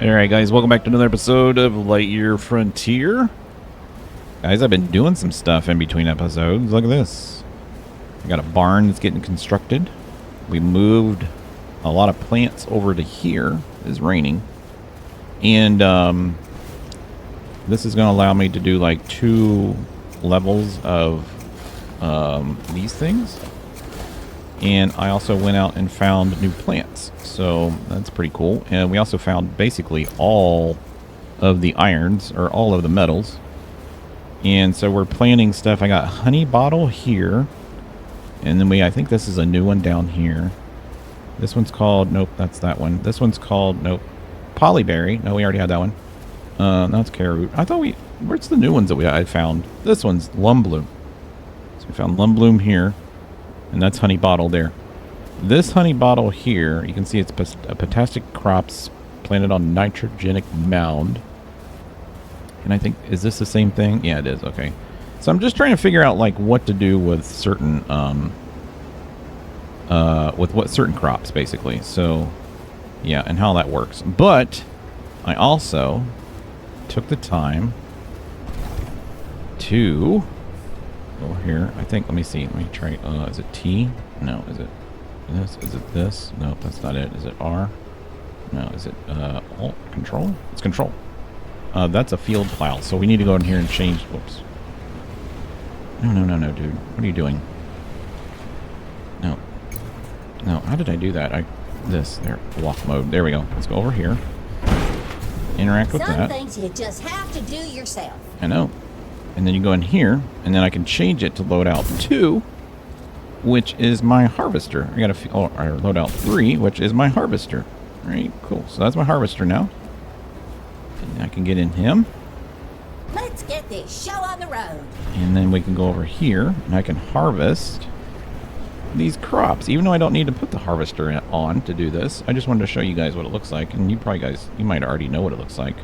Alright guys, welcome back to another episode of Lightyear Frontier. Guys, I've been doing some stuff in between episodes. Look at this. I got a barn that's getting constructed. We moved a lot of plants over to here. It's raining. And this is going to allow me to do like 2 levels of these things. And I also went out and found new plants. So that's pretty cool. And we also found basically all of the irons, or all of the metals. And so we're planting stuff. I got honey bottle here. And then I think this is a new one down here. This one's called, nope, that's that one. This one's called, nope, polyberry. No, we already had that one. That's carrot. I thought where's the new ones that I found? This one's lum bloom. So we found lum bloom here. And that's honey bottle there. This honey bottle here, you can see it's a potassic crops planted on nitrogenic mound. And I think, is this the same thing? Yeah, it is. Okay. So I'm just trying to figure out like what to do with certain, with certain crops basically. So, yeah, and how that works. But I also took the time to over here. I think, let me see. Let me try. Is it T? No. Is it this? Is it this? No, that's not it. Is it R? No. Is it Alt? Control? It's Control. That's a field plow. So we need to go in here and change. Whoops. No, dude. What are you doing? No. No. How did I do that? There. Walk mode. There we go. Let's go over here. Interact with that. Some things you just have to do yourself. I know. And then you go in here, and then I can change it to load out 2, which is my harvester. I got or load out 3, which is my harvester. All right, cool. So that's my harvester now. And I can get in him. Let's get this show on the road. And then we can go over here, and I can harvest these crops. Even though I don't need to put the harvester on to do this, I just wanted to show you guys what it looks like. And you might already know what it looks like.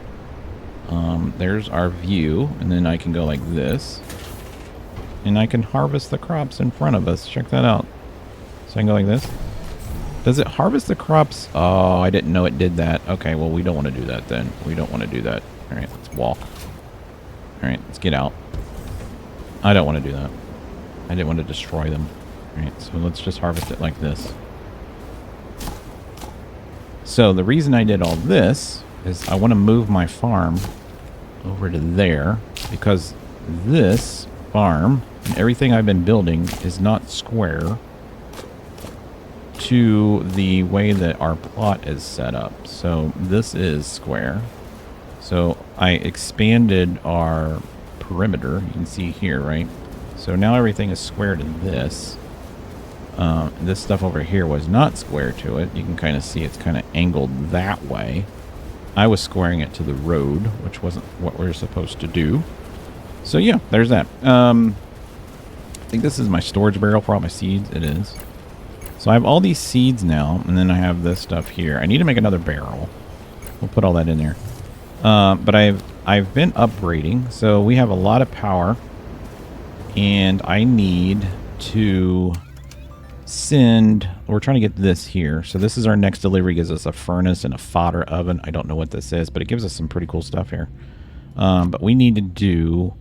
There's our view, and then I can go like this, and I can harvest the crops in front of us. Check that out. So I can go like this. Does it harvest the crops? Oh, I didn't know it did that. Okay, well, we don't want to do that then. We don't want to do that. All right, let's walk. All right, let's get out. I don't want to do that. I didn't want to destroy them. All right, so let's just harvest it like this. So the reason I did all this is I want to move my farm over to there, because this farm and everything I've been building is not square to the way that our plot is set up. So this is square. So I expanded our perimeter. You can see here, right? So now everything is square to this. This stuff over here was not square to it. You can kind of see it's kind of angled that way. I was squaring it to the road, which wasn't what we were supposed to do. So yeah, there's that. I think this is my storage barrel for all my seeds. It is. So I have all these seeds now, and then I have this stuff here. I need to make another barrel. We'll put all that in there. But I've been upgrading, so we have a lot of power, and I need to send. We're trying to get this here. So this is our next delivery. Gives us a furnace and a fodder oven. I don't know what this is, but it gives us some pretty cool stuff here. But we need to do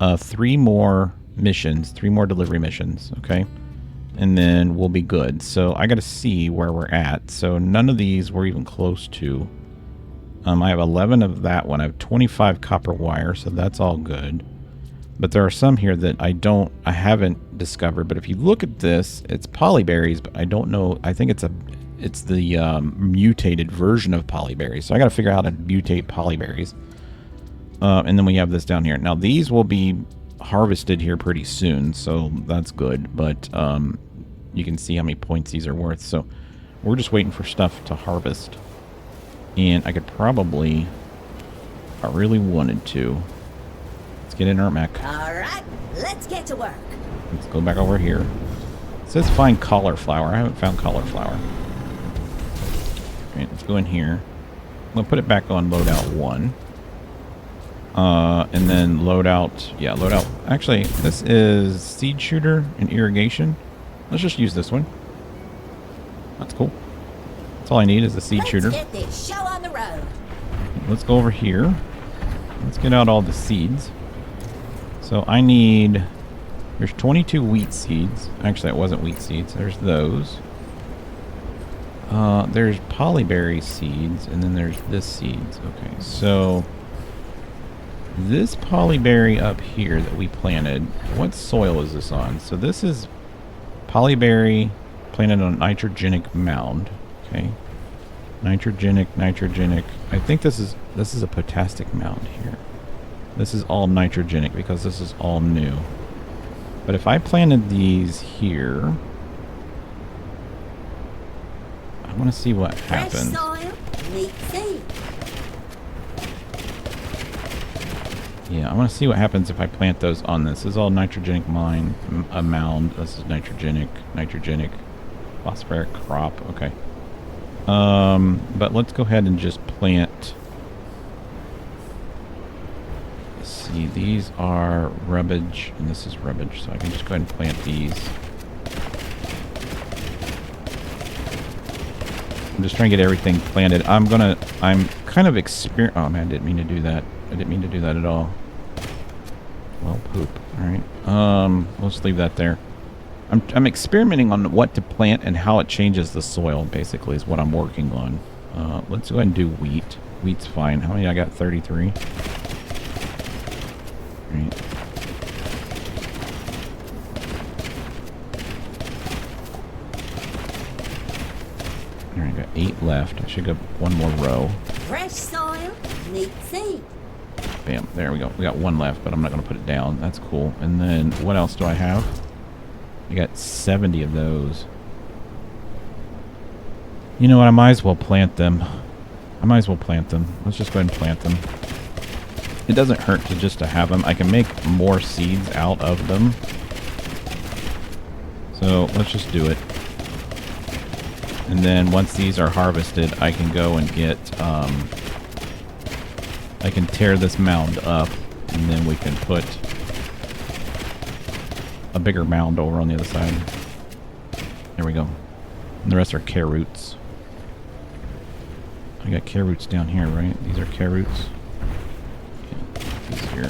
3 more missions, 3 more delivery missions. Okay, and then we'll be good. So I got to see where we're at. So none of these we're even close to. I have 11 of that one. I have 25 copper wire, so that's all good. But there are some here that I haven't discovered. But if you look at this, it's polyberries, but I don't know. I think it's the mutated version of polyberries. So I got to figure out how to mutate polyberries. And then we have this down here. Now these will be harvested here pretty soon, so that's good. But you can see how many points these are worth. So we're just waiting for stuff to harvest. And I could probably, if I really wanted to, get in our mech. All right, let's get to work. Let's go back over here. It says find cauliflower. I haven't found cauliflower. Okay, let's go in here. I'm gonna put it back on loadout 1. And then loadout, yeah, loadout. Actually, this is seed shooter and irrigation. Let's just use this one. That's cool. That's all I need is a seed shooter. Let's get this show on the road. let's go over here. Let's get out all the seeds. So I need... There's 22 wheat seeds. Actually, that wasn't wheat seeds. There's those. There's polyberry seeds, and then there's this seeds. Okay, so this polyberry up here that we planted, what soil is this on? So this is polyberry planted on a nitrogenic mound. Okay, nitrogenic. I think this is a potassic mound here. This is all nitrogenic because this is all new. But if I planted these here, I want to see what happens. Fresh soil, neat seed. Yeah, I want to see what happens if I plant those on this. This is all nitrogenic a mound. This is nitrogenic, phosphoric crop. Okay. But let's go ahead and just plant. Let's see, these are rubbish, and this is rubbish, so I can just go ahead and plant these. I'm just trying to get everything planted. I'm kind of oh man, I didn't mean to do that. I didn't mean to do that at all. Well, poop. Alright. We'll just leave that there. I'm experimenting on what to plant and how it changes the soil, basically, is what I'm working on. Let's go ahead and do wheat. Wheat's fine. How many? I got 33. Right. Alright, I got 8 left. I should go one more row. Fresh soil, neat seed. Bam. There we go. We got 1 left, but I'm not going to put it down. That's cool. And then what else do I have? I got 70 of those. You know what? I might as well plant them. Let's just go ahead and plant them. It doesn't hurt to have them. I can make more seeds out of them. So let's just do it. And then once these are harvested, I can go and get, I can tear this mound up, and then we can put a bigger mound over on the other side. There we go. And the rest are care roots. I got care roots down here, right? These are care roots. Yeah, these here.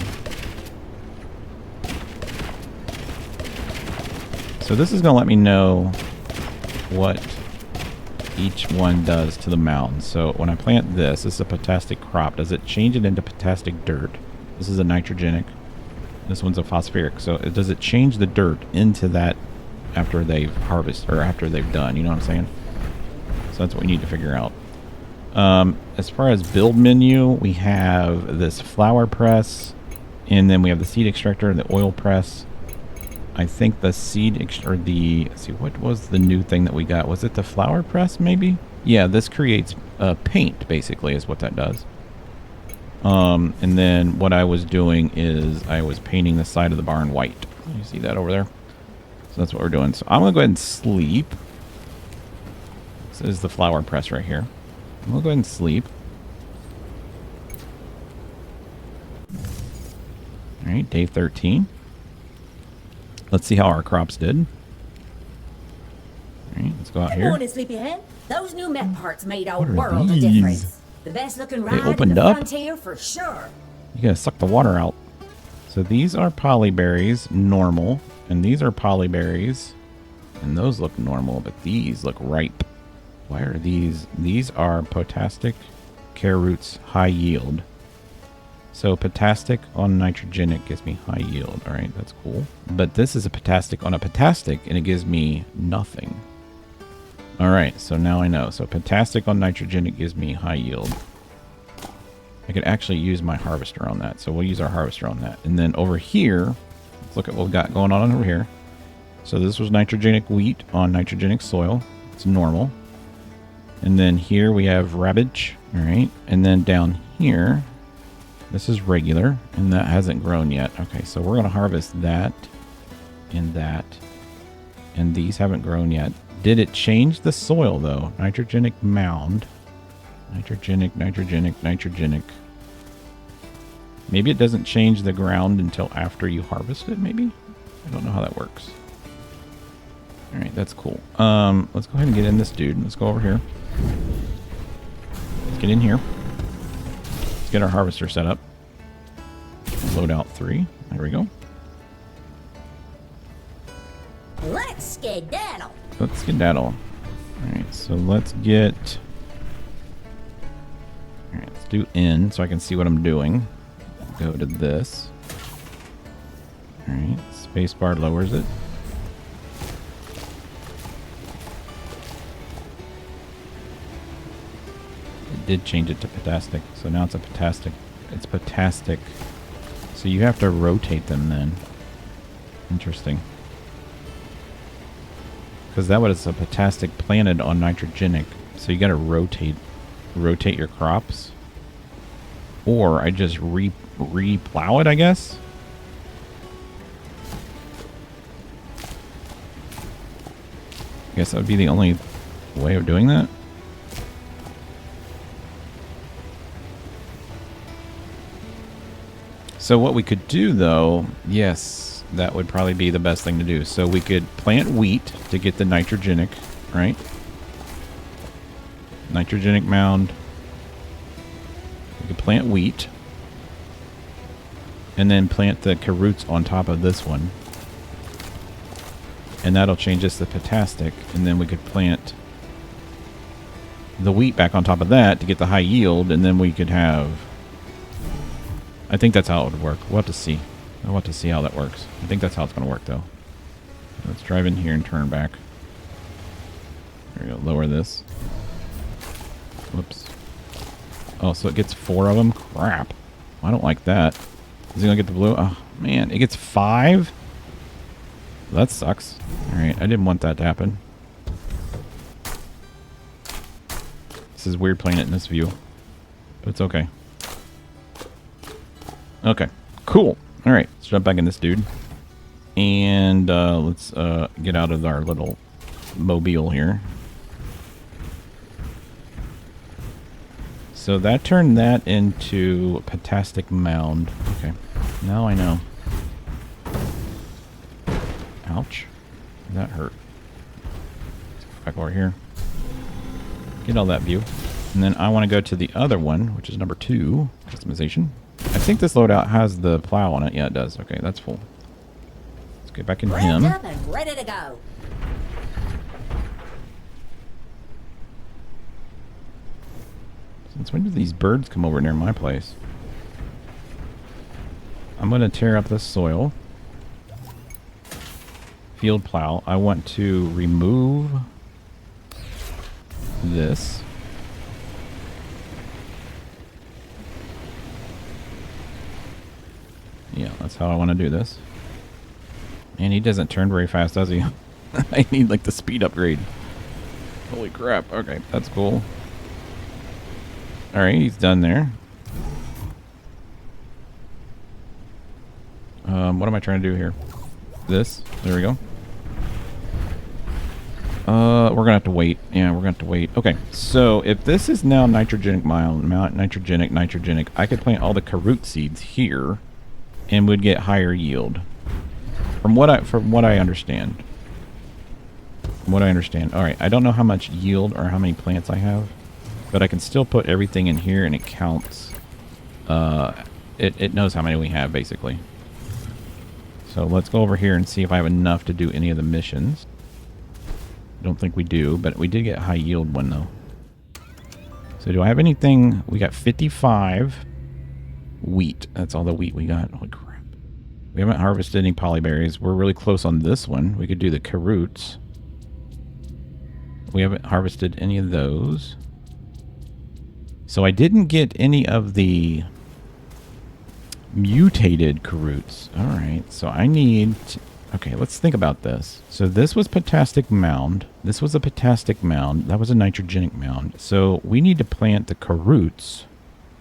So this is going to let me know what each one does to the mound. So when I plant this is a potassic crop. Does it change it into potassic dirt? This is a nitrogenic. This one's a phosphoric. So does it change the dirt into that after they've harvested or after they've done? You know what I'm saying? So that's what we need to figure out. As far as build menu, we have this flour press, and then we have the seed extractor and the oil press. I think the let's see, what was the new thing that we got? Was it the flour press, maybe? Yeah, this creates paint, basically, is what that does. And then what I was doing is I was painting the side of the barn white. You see that over there? So that's what we're doing. So I'm going to go ahead and sleep. This is the flour press right here. I'm going to go ahead and sleep. All right, day 13. Let's see how our crops did. All right, let's go out Good here. morning, sleepyhead. Those new mech parts made a What are world of these? difference. The best looking ride in opened the up? frontier for sure. You gotta suck the water out. So these are polyberries, normal, and these are polyberries, and those look normal, but these look ripe. Why are these? These are potassic care roots, high yield. So potassic on nitrogenic gives me high yield. All right, that's cool. But this is a potassic on a potassic, and it gives me nothing. All right, so now I know. So potassic on nitrogenic gives me high yield. I could actually use my harvester on that. So we'll use our harvester on that. And then over here, let's look at what we've got going on over here. So this was nitrogenic wheat on nitrogenic soil. It's normal. And then here we have rabbage. All right. And then down here, this is regular, and that hasn't grown yet. Okay, so we're going to harvest that and that. And these haven't grown yet. Did it change the soil, though? Nitrogenic mound. Nitrogenic. Maybe it doesn't change the ground until after you harvest it, maybe? I don't know how that works. All right, that's cool. Let's go ahead and get in this dude. Let's go over here. Let's get in here. Let's get our harvester set up. Load out 3. There we go. Let's skedaddle. Let's skedaddle. Alright, so let's get... Alright, let's do in so I can see what I'm doing. Go to this. Alright, spacebar lowers it. It did change it to potastic, so now it's a potastic. It's potastic. So you have to rotate them then. Interesting. Because that was a potastic planted on nitrogenic. So you got to rotate your crops. Or I just re-plow it, I guess. I guess that would be the only way of doing that. So what we could do, though, yes, that would probably be the best thing to do. So we could plant wheat to get the nitrogenic, right? Nitrogenic mound. We could plant wheat. And then plant the carrots on top of this one. And that'll change us to potastic. And then we could plant the wheat back on top of that to get the high yield. And then we could have... I think that's how it would work. We'll have to see. I'll have to see how that works. I think that's how it's going to work, though. Let's drive in here and turn back. There we go. Lower this. Whoops. Oh, so it gets 4 of them? Crap. I don't like that. Is it going to get the blue? Oh, man. It gets 5? That sucks. Alright, I didn't want that to happen. This is weird playing it in this view. But it's okay. Okay, cool. Alright, let's jump back in this dude. And let's get out of our little mobile here. So that turned that into a potastic mound. Okay, now I know. Ouch. That hurt. Let's go back over here. Get all that view. And then I want to go to the other one, which is number 2, customization. I think this loadout has the plow on it. Yeah, it does. Okay, that's full. Let's get back into him. Up and ready to go. Since when did these birds come over near my place? I'm going to tear up this soil. Field plow. I want to remove this. Yeah, that's how I want to do this. And he doesn't turn very fast, does he? I need like the speed upgrade. Holy crap. Okay, that's cool. Alright, he's done there. What am I trying to do here? This. There we go. We're gonna have to wait. Yeah, we're gonna have to wait. Okay, so if this is now nitrogenic mild, nitrogenic, I could plant all the carrot seeds here and would get higher yield. From what I understand. Alright, I don't know how much yield or how many plants I have, but I can still put everything in here and it counts. It knows how many we have, basically. So let's go over here and see if I have enough to do any of the missions. I don't think we do, but we did get a high yield one, though. So do I have anything? We got 55 wheat. That's all the wheat we got. Holy crap. We haven't harvested any polyberries. We're really close on this one. We could do the carrots. We haven't harvested any of those. So I didn't get any of the mutated carrots. Alright, so I need... Okay, let's think about this. So this was potastic mound. This was a potastic mound. That was a nitrogenic mound. So we need to plant the carrots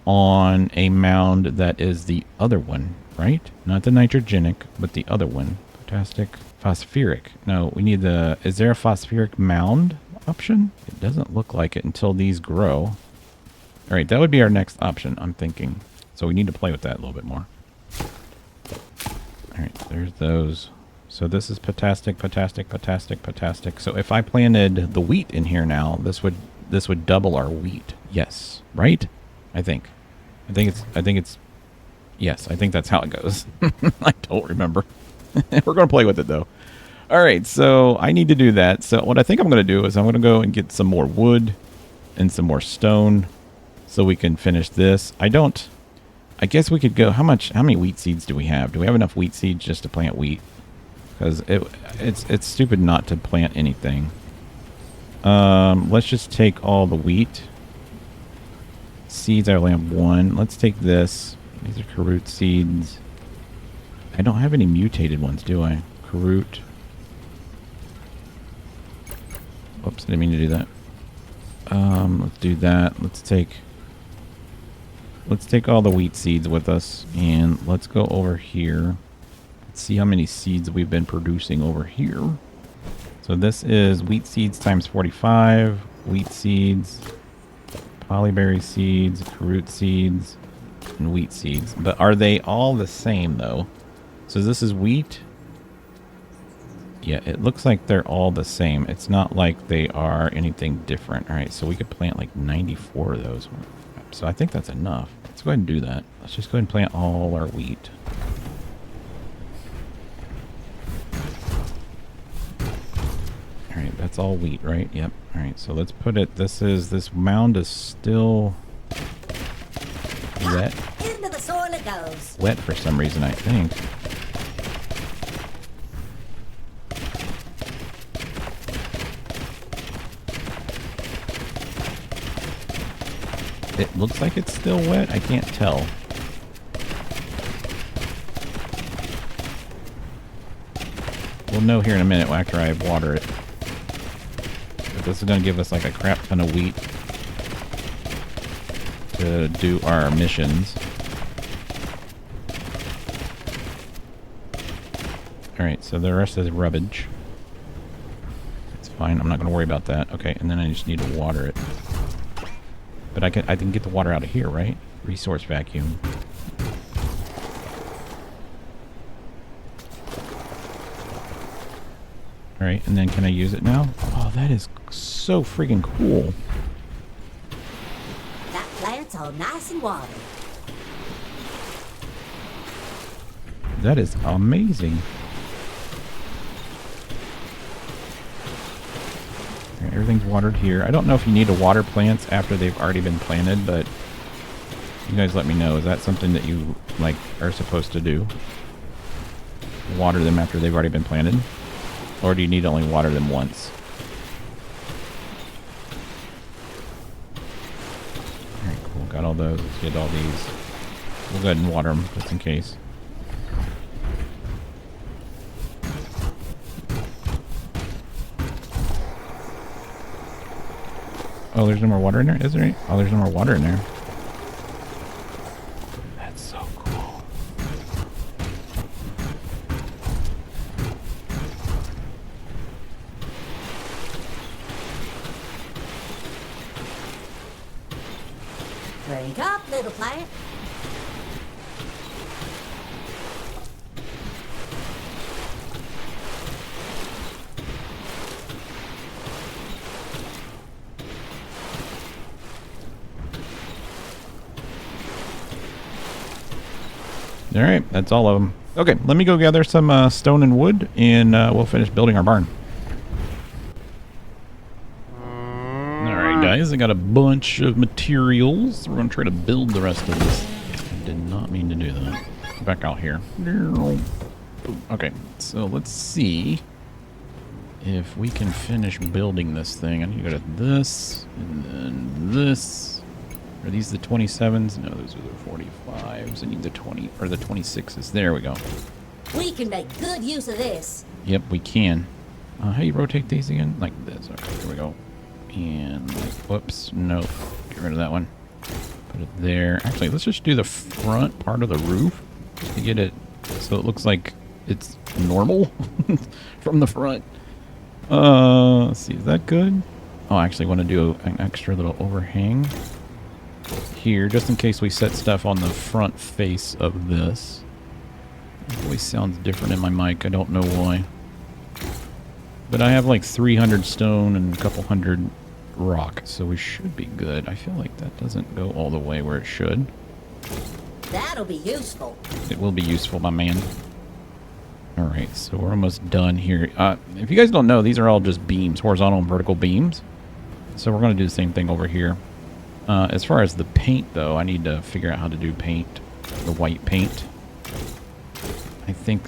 on a mound that is the other one, right? Not the nitrogenic, but the other one. Potastic, phosphoric. No, we need the... Is there a phosphoric mound option? It doesn't look like it until these grow. Alright, that would be our next option, I'm thinking. So we need to play with that a little bit more. Alright, there's those. So this is potastic, potastic, potastic, potastic. So if I planted the wheat in here now, this would double our wheat. Yes, right? I think. Yes, I think that's how it goes. I don't remember. We're going to play with it, though. All right, so I need to do that. So what I think I'm going to do is I'm going to go and get some more wood and some more stone so we can finish this. I guess we could go, how many wheat seeds do we have? Do we have enough wheat seeds just to plant wheat? Because it's stupid not to plant anything. Let's just take all the wheat seeds. I only have one. Let's take this. These are Karut seeds. I don't have any mutated ones, do I? Karut. Oops, I didn't mean to do that. Let's do that. Let's take all the wheat seeds with us, and let's go over here. Let's see how many seeds we've been producing over here. So this is wheat seeds times 45, wheat seeds, polyberry seeds, Karut seeds, and wheat seeds. But are they all the same, though? So this is wheat. Yeah, it looks like they're all the same. It's not like they are anything different. All right, so we could plant like 94 of those. So I think that's enough. Let's go ahead and do that. Let's just go ahead and plant all our wheat. All right, that's all wheat, right? Yep. All right, so let's put it, this mound is still wet. Into the soil it goes. Wet for some reason, I think. It looks like it's still wet. I can't tell. We'll know here in a minute after I water it. But this is going to give us like a crap ton of wheat to do our missions. Alright, so the rest is rubbish. It's fine. I'm not going to worry about that. Okay, and then I just need to water it. But I can get the water out of here, right? Resource vacuum. Alright, and then can I use it now? Oh, that is so freaking cool. That plant's all nice and watered. That is amazing. Alright, everything's watered here. I don't know if you need to water plants after they've already been planted, but you guys let me know. Is that something that you like are supposed to do? Water them after they've already been planted? Or do you need to only water them once? Alright, cool. Got all those. Let's get all these. We'll go ahead and water them just in case. Oh, there's no more water in there? Is there any? Oh, there's no more water in there. That's so cool. Drink up, little plant. All right, that's all of them. Okay, let me go gather some stone and wood, and we'll finish building our barn. All right, guys, I got a bunch of materials. We're going to try to build the rest of this. I did not mean to do that. Back out here. Okay, so let's see if we can finish building this thing. I need to go to this, and then this. Are these the 27s? No, those are the 45s. I need the 20 or the 26s. There we go. We can make good use of this. Yep, we can. How do you rotate these again? Like this. Okay, here we go. And like, whoops, nope. Get rid of that one. Put it there. Actually, let's just do the front part of the roof to get it so it looks like it's normal from the front. Let's see, is that good? Oh, I actually want to do an extra little overhang here, just in case we set stuff on the front face of this. It always sounds different in my mic. I don't know why. But I have like 300 stone and a couple hundred rock, so we should be good. I feel like that doesn't go all the way where it should. That'll be useful. It will be useful, my man. Alright, so we're almost done here. If you guys don't know, these are all just beams, horizontal and vertical beams. So we're going to do the same thing over here. As far as the paint, though, I need to figure out how to do paint. The white paint. I think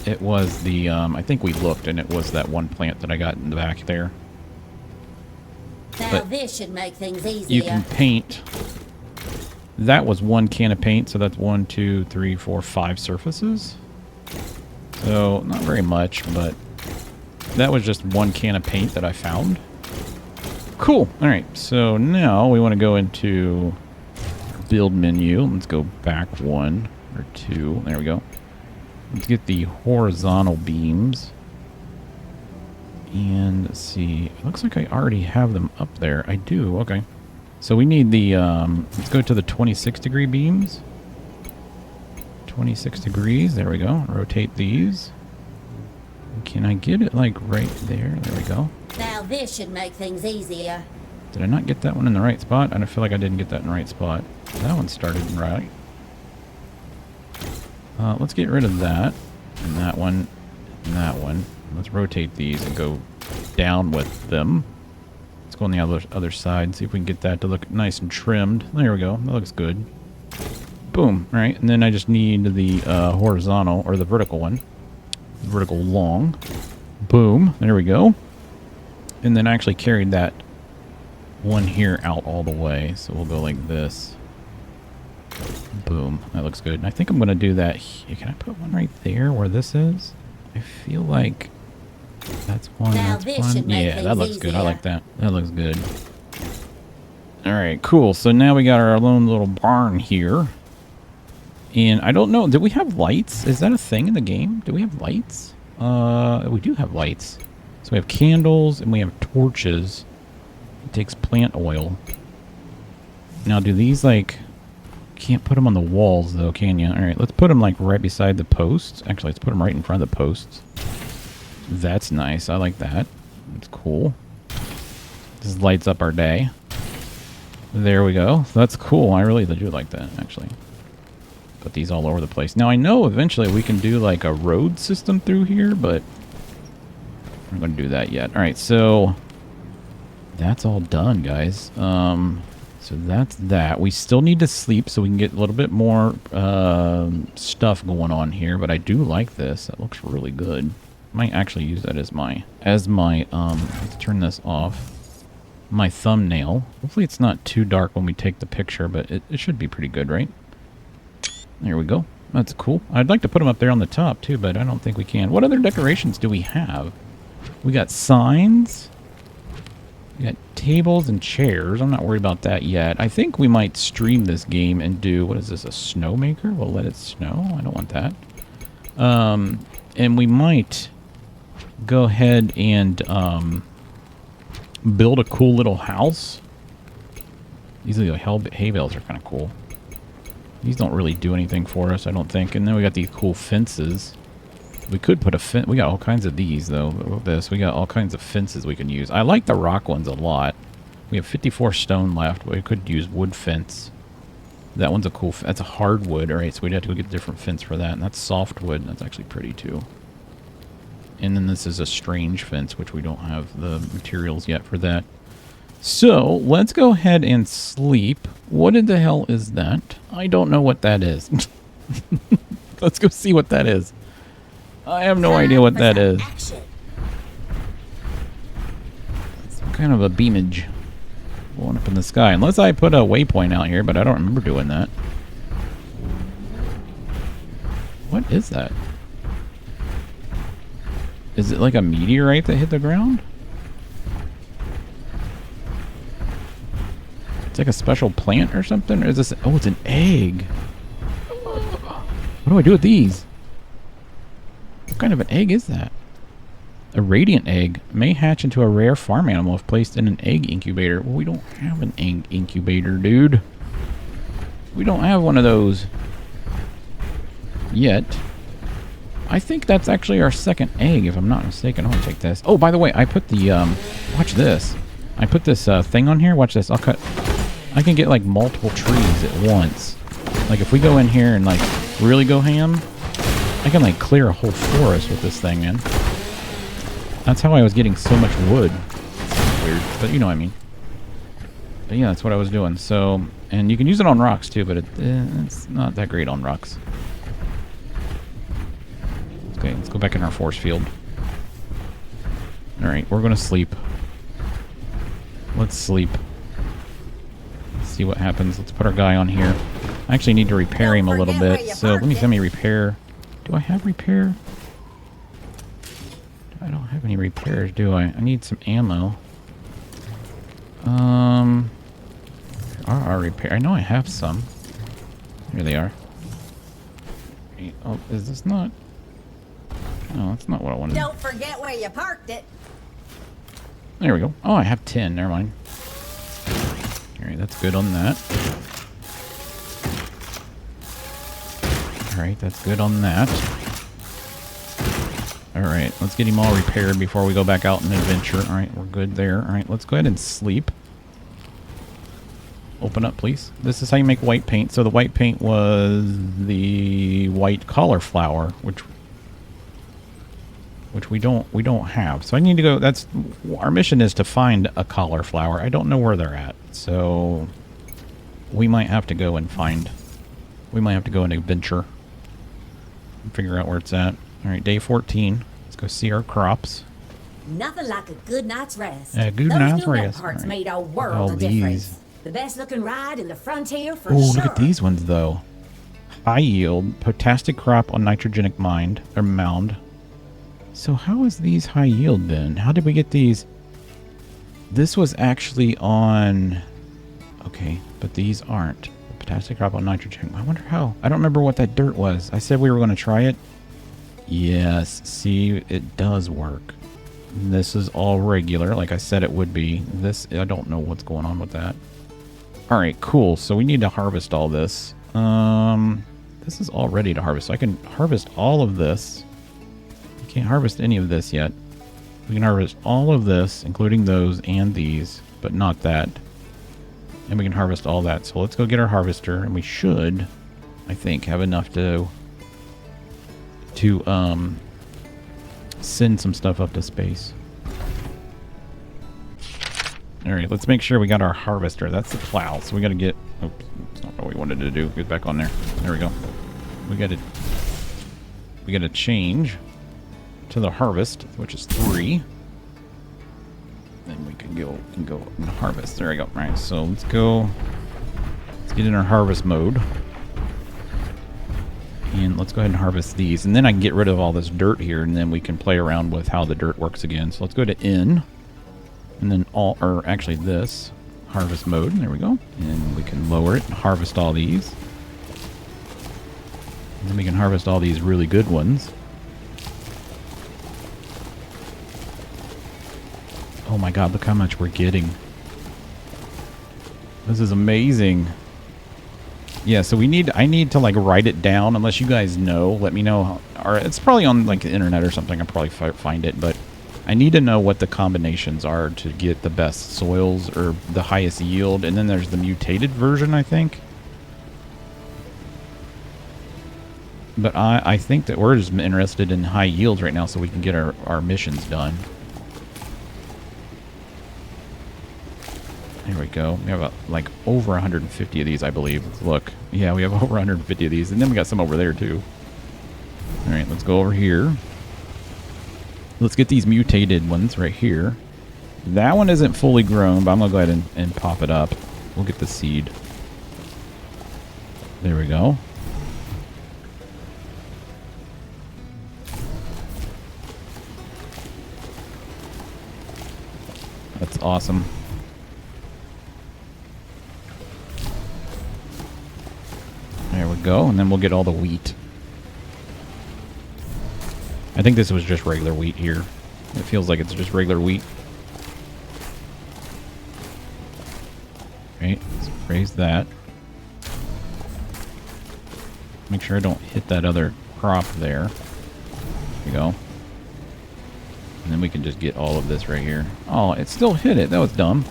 it was the, I think we looked, and it was that one plant that I got in the back there. Now But this should make things easier. you can paint. That was one can of paint, so that's 1, 2, 3, 4, 5 surfaces. So, not very much, but that was just one can of paint that I found. Cool. Alright, so now we want to go into build menu. Let's go back 1 or 2. There we go. Let's get the horizontal beams. And let's see. It looks like I already have them up there. I do. Okay. So we need the, let's go to the 26-degree beams. 26 degrees. There we go. Rotate these. Can I get it, like, right there? There we go. Now this should make things easier. Did I not get that one in the right spot? I don't feel like I didn't get that in the right spot. That one started right. Let's get rid of that. And that one. And that one. Let's rotate these and go down with them. Let's go on the other side. See if we can get that to look nice and trimmed. There we go. That looks good. Boom. All right. And then I just need the horizontal, or the vertical one. Vertical long. Boom. There we go. And then I actually carried that one here out all the way. So we'll go like this. Boom. That looks good. And I think I'm going to do that here. Can I put one right there where this is? I feel like that's one. Now That's this one. should make Yeah, that looks good. I things like that. That looks good. Alright, cool. So now we got our own little barn here. And I don't know. Did we have lights? Is that a thing in the game? Do we have lights? We do have lights. So we have candles and we have torches. It takes plant oil. Now, do these, like... Can't put them on the walls, though, can you? Alright, let's put them, like, right beside the posts. Actually, let's put them right in front of the posts. That's nice. I like that. That's cool. This lights up our day. There we go. That's cool. I really do like that, actually. Put these all over the place. Now, I know eventually we can do, like, a road system through here, but we're not going to do that yet. Alright, so that's all done, guys. So that's that. We still need to sleep so we can get a little bit more stuff going on here, but I do like this. That looks really good. Might actually use that as my let's turn this off. My thumbnail. Hopefully it's not too dark when we take the picture, but it should be pretty good, right? There we go. That's cool. I'd like to put them up there on the top too, but I don't think we can. What other decorations do we have? We got signs. We got tables and chairs. I'm not worried about that yet. I think we might stream this game and do, what is this, a snow maker? We'll let it snow. I don't want that. And we might go ahead and build a cool little house. These little hay bales are kind of cool. These don't really do anything for us, I don't think. And then we got these cool fences. We could put a fence. We got all kinds of these, though. Look at this. We got all kinds of fences we can use. I like the rock ones a lot. We have 54 stone left. We could use wood fence. That one's a cool... That's a hardwood. All right, so we'd have to go get a different fence for that. And that's softwood. That's actually pretty, too. And then this is a strange fence, which we don't have the materials yet for that. So, let's go ahead and sleep. What in the hell is that? I don't know what that is. Let's go see what that is. I have no idea what that is. Some kind of a beamage going up in the sky. Unless I put a waypoint out here, but I don't remember doing that. What is that? Is it like a meteorite that hit the ground? It's like a special plant or something? Or is this... Oh, it's an egg. What do I do with these? What kind of an egg is that? A radiant egg may hatch into a rare farm animal if placed in an egg incubator. Well, we don't have an egg incubator, dude. We don't have one of those yet. I think that's actually our second egg, if I'm not mistaken. I'll take this. Oh, by the way, I put the, watch this. I put this thing on here. Watch this. I can get like multiple trees at once. Like, if we go in here and, like, really go ham, I can, like, clear a whole forest with this thing, man. That's how I was getting so much wood. It's weird, but you know what I mean. But yeah, that's what I was doing. So, and you can use it on rocks, too, but it's not that great on rocks. Okay, let's go back in our force field. Alright, we're going to sleep. Let's sleep. Let's see what happens. Let's put our guy on here. I actually need to repair him a little bit. So let me send me repair. Do I have repair? I don't have any repairs, do I? I need some ammo. Our repair. I know I have some. Here they are. Oh, is this not? No, that's not what I wanted. Don't forget where you parked it. There we go. Oh, I have 10. Never mind. Alright, that's good on that. Alright, that's good on that. Alright, let's get him all repaired before we go back out on an adventure. Alright, we're good there. Alright, let's go ahead and sleep. Open up, please. This is how you make white paint. So the white paint was the white cauliflower, which we don't have. So I need to go. That's our mission, is to find a cauliflower. I don't know where they're at, so we might have to go and find. We might have to go and adventure and figure out where it's at. All right, day 14. Let's go see our crops. Nothing like a good night's rest. A good Those night's new rest. parts All right. made a world All of these. difference. The best looking ride in the frontier for Oh, sure. look at these ones though. High yield, potastic crop on nitrogenic mound. So how is these high yield then? How did we get these? This was actually on... Okay, but these aren't. Potastic crop on nitrogen. I wonder how. I don't remember what that dirt was. I said we were going to try it. Yes, see, it does work. This is all regular, like I said it would be. This, I don't know what's going on with that. Alright, cool. So we need to harvest all this. This is all ready to harvest. So I can harvest all of this. Can't harvest any of this yet. We can harvest all of this, including those and these, but not that. And we can harvest all that. So let's go get our harvester, and we should, I think, have enough to send some stuff up to space. Alright, let's make sure we got our harvester. That's the plow. So we gotta get... Oh, that's not what we wanted to do. Get back on there. There we go. We gotta change to the harvest, which is 3. Then we can go and harvest. There we go. All right, so let's go. Let's get in our harvest mode, and let's go ahead and harvest these, and then I can get rid of all this dirt here, and then we can play around with how the dirt works again. So let's go to in, and then actually this harvest mode. There we go, and we can lower it and harvest all these, and then we can harvest all these really good ones. Oh my god, look how much we're getting. This is amazing. Yeah, so I need to like write it down, unless you guys know. Let me know how, or it's probably on like the internet or something. I'll probably find it, but I need to know what the combinations are to get the best soils or the highest yield. And then there's the mutated version, I think. But I think that we're just interested in high yields right now so we can get our missions done. There we go. We have like over 150 of these, I believe. Let's look. Yeah, we have over 150 of these. And then we got some over there, too. All right, let's go over here. Let's get these mutated ones right here. That one isn't fully grown, but I'm going to go ahead and pop it up. We'll get the seed. There we go. That's awesome. There we go, and then we'll get all the wheat. I think this was just regular wheat here. It feels like it's just regular wheat. Right, let's raise that. Make sure I don't hit that other crop there. There we go. And then we can just get all of this right here. Oh, it still hit it. That was dumb.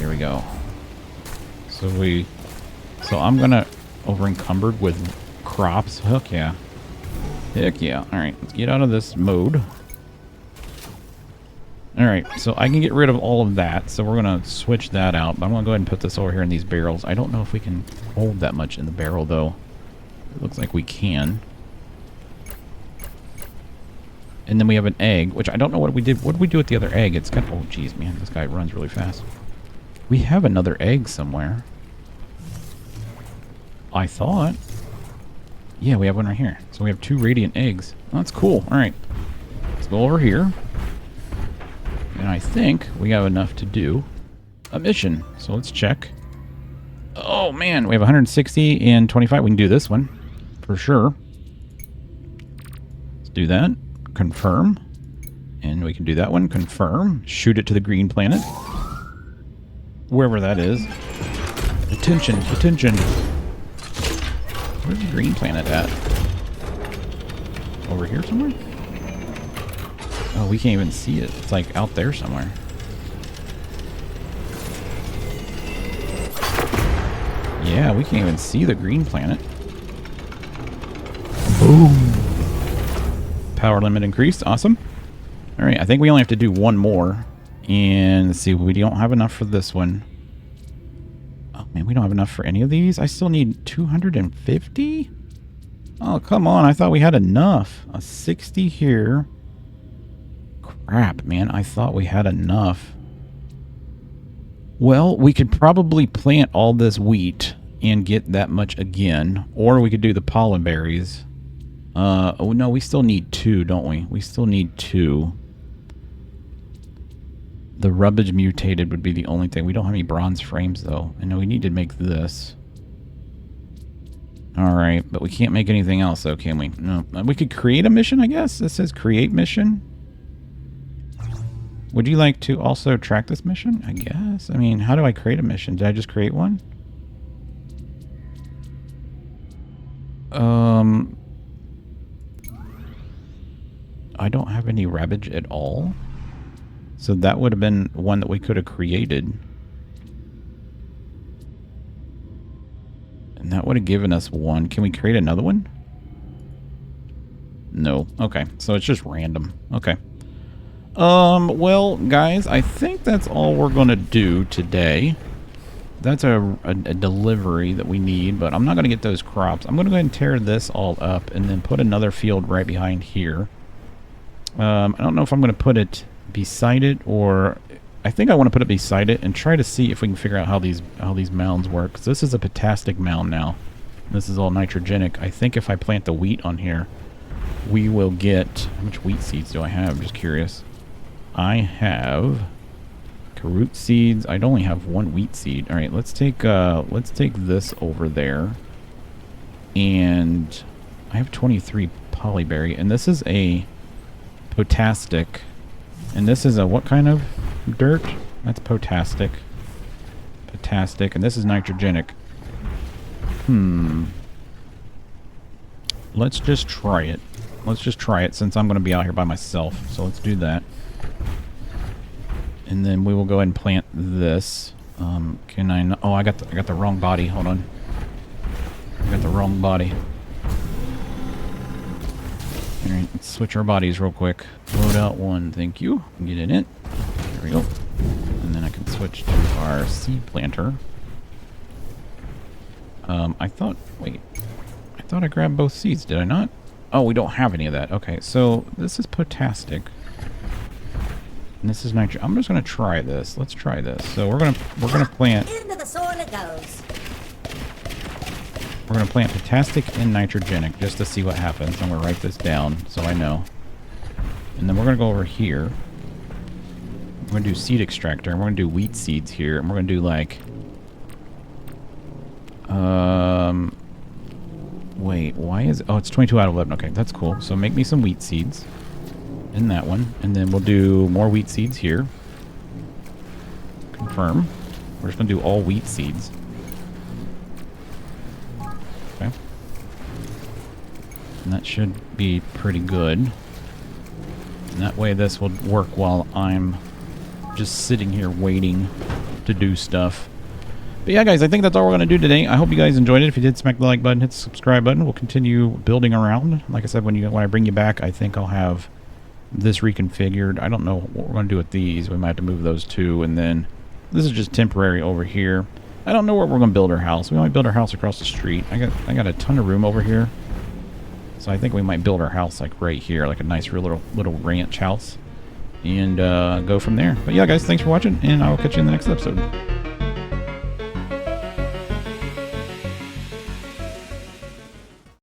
There we go. So I'm gonna over encumbered with crops. Heck yeah. Heck yeah. Alright, let's get out of this mode. Alright, so I can get rid of all of that. So we're gonna switch that out. But I'm gonna go ahead and put this over here in these barrels. I don't know if we can hold that much in the barrel though. It looks like we can. And then we have an egg, which I don't know what we did. What did we do with the other egg? It's got... Oh, jeez, man. This guy runs really fast. We have another egg somewhere. I thought. Yeah, we have one right here. So we have 2 radiant eggs. Oh, that's cool. All right. Let's go over here. And I think we have enough to do a mission. So let's check. Oh, man. We have 160 and 25. We can do this one. For sure. Let's do that. Confirm. And we can do that one. Confirm. Shoot it to the green planet. Wherever that is. Attention. Attention. Where's the green planet at? Over here somewhere? Oh, we can't even see it. It's like out there somewhere. Yeah, we can't even see the green planet. Boom. Power limit increased. Awesome. All right, I think we only have to do one more. And let's see, we don't have enough for this one. Oh, man, we don't have enough for any of these? I still need 250? Oh, come on. I thought we had enough. A 60 here. Crap, man. I thought we had enough. Well, we could probably plant all this wheat and get that much again. Or we could do the pollen berries. Oh, no, we still need 2, don't we? We still need 2. The rubbish mutated would be the only thing. We don't have any bronze frames, though. I know we need to make this. Alright, but we can't make anything else, though, can we? No. We could create a mission, I guess? It says create mission. Would you like to also track this mission? I guess. I mean, how do I create a mission? Did I just create one? I don't have any ravage at all. So that would have been one that we could have created. And that would have given us one. Can we create another one? No. Okay. So it's just random. Okay. Well, guys, I think that's all we're going to do today. That's a delivery that we need, but I'm not going to get those crops. I'm going to go ahead and tear this all up and then put another field right behind here. I don't know if I'm going to put it beside it, or I think I want to put it beside it and try to see if we can figure out how these mounds work. 'Cause this is a potastic mound now. This is all nitrogenic. I think if I plant the wheat on here, we will get... How much wheat seeds do I have? I'm just curious. I have root seeds. I'd only have 1 wheat seed. All right, let's take this over there, and I have 23 polyberry, and this is a potastic, and this is a what kind of dirt? That's potastic, and this is nitrogenic. Let's just try it. Let's just try it since I'm going to be out here by myself. So let's do that. And then we will go ahead and plant this. Can I... Oh, I got the wrong body. Hold on. I got the wrong body. Alright, let's switch our bodies real quick. Load out 1. Thank you. Get in it. There we go. And then I can switch to our seed planter. I thought... Wait. I thought I grabbed both seeds. Did I not? Oh, we don't have any of that. Okay, so this is potastic. And this is nitrogen. I'm just gonna try this. Let's try this. So we're gonna plant. Into the soil it goes. We're gonna plant potastic and nitrogenic just to see what happens. I'm gonna write this down so I know. And then we're gonna go over here. We're gonna do seed extractor. And we're gonna do wheat seeds here. And we're gonna do like. Wait. Why is? Oh, it's 22 out of 11. Okay, that's cool. So make me some wheat seeds. In that one, and then we'll do more wheat seeds here. Confirm. We're just gonna do all wheat seeds. Okay. And that should be pretty good. And that way this will work while I'm just sitting here waiting to do stuff. But yeah, guys, I think that's all we're going to do today. I hope you guys enjoyed it. If you did, smack the like button, hit the subscribe button. We'll continue building around. Like I said, when I bring you back, I think I'll have this reconfigured. I don't know what we're going to do with these. We might have to move those too. And then this is just temporary over here. I don't know where we're going to build our house. We might build our house across the street. I got a ton of room over here. So I think we might build our house like right here, like a nice real little ranch house. And go from there. But yeah, guys, thanks for watching, and I will catch you in the next episode.